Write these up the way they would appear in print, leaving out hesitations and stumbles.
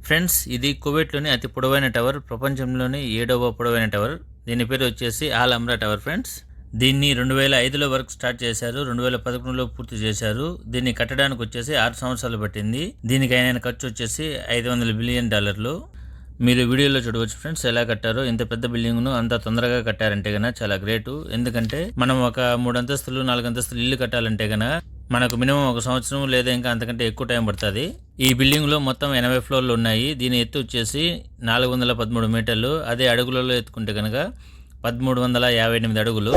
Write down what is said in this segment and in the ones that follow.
Friends, ఇది కువైట్లోని అతి పొడవైన టవర్, ప్రపంచంలోని 7వ పొడవైన టవర్. దీని పేరు వచ్చేసి ఆల్ అమ్రా టవర్ ఫ్రెండ్స్. దీన్ని 2005లో వర్క్ స్టార్ట్ చేశారు, 2011లో పూర్తి చేశారు. దీన్ని కట్టడానికి వచ్చేసి 6 సంవత్సరాలు పట్టింది. దీనికి అయిన ఖర్చు వచ్చేసి $500 బిలియన్. మీరు వీడియోలో చూడవచ్చు ఫ్రెండ్స్ ఎలా కట్టారో. ఇంత పెద్ద బిల్డింగ్ను అంత తొందరగా కట్టారంటే గన చాలా గ్రేటు. ఎందుకంటే మనం ఒక 3 అంతస్తులు 4 అంతస్తులు ఇల్లు కట్టాలంటే గన మనకు మినిమం 1 సంవత్సరం లేదా ఇంకా అంతకంటే ఎక్కువ టైం పడుతుంది. ఈ బిల్డింగ్ లో మొత్తం 80 ఫ్లోర్లు ఉన్నాయి. దీని ఎత్తు వచ్చేసి 413 మీటర్లు. అదే అడుగులలో ఎత్తుకుంటే కనుక 1358 అడుగులు.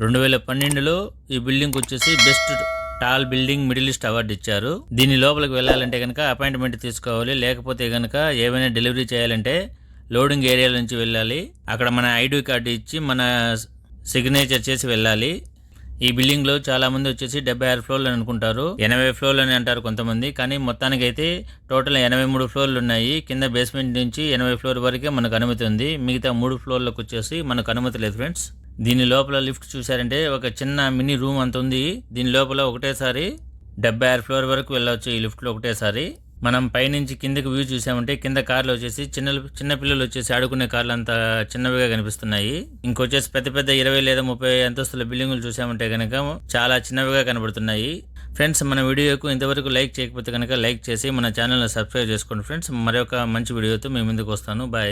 2012లో ఈ బిల్డింగ్ వచ్చేసి best tall building middle east award ఇచ్చారు. దీని లోపలికి వెళ్ళాలంటే కనుక అపాయింట్మెంట్ తీసుకోవాలి. లేకపోతే కనుక ఏమైనా డెలివరీ చేయాలంటే లోడింగ్ ఏరియా నుంచి వెళ్ళాలి. అక్కడ మన ఐడి కార్డు ఇచ్చి మన సిగ్నేచర్ చేసి వెళ్ళాలి. ఈ బిల్డింగ్ లో చాలా మంది వచ్చేసి 76 ఫ్లోర్లు అనుకుంటారు, 80 ఫ్లోర్లు అని అంటారు కొంతమంది. కానీ మొత్తానికి అయితే టోటల్ 83 ఫ్లోర్లు ఉన్నాయి. కింద బేస్మెంట్ నుంచి 80 ఫ్లోర్ వరకే మనకు అనుమతి ఉంది. మిగతా 3 ఫ్లోర్లకు వచ్చేసి మనకు అనుమతి లేదు ఫ్రెండ్స్. దీని లోపల లిఫ్ట్ చూసారంటే ఒక చిన్న మినీ రూమ్ అంత ఉంది. దీని లోపల ఒకటేసారి 76 ఫ్లోర్ వరకు వెళ్ళవచ్చు ఈ లిఫ్ట్ లో ఒకటేసారి. మనం పైనుంచి కిందకి వ్యూ చూసామంటే కింద కార్లు వచ్చేసి చిన్న పిల్లలు వచ్చేసి ఆడుకునే కార్లు అంత చిన్నవిగా కనిపిస్తున్నాయి. ఇంకొచ్చేసి పెద్ద పెద్ద 20 లేదా 30 అంతస్తుల బిల్డింగులు చూసామంటే కనుక చాలా చిన్నవిగా కనబడుతున్నాయి. ఫ్రెండ్స్, మన వీడియోకు ఇంతవరకు లైక్ చేయకపోతే కనుక లైక్ చేసి మన ఛానల్ని సబ్స్క్రైబ్ చేసుకోండి ఫ్రెండ్స్. మరొక మంచి వీడియోతో మీ ముందుకు వస్తాను. బాయ్.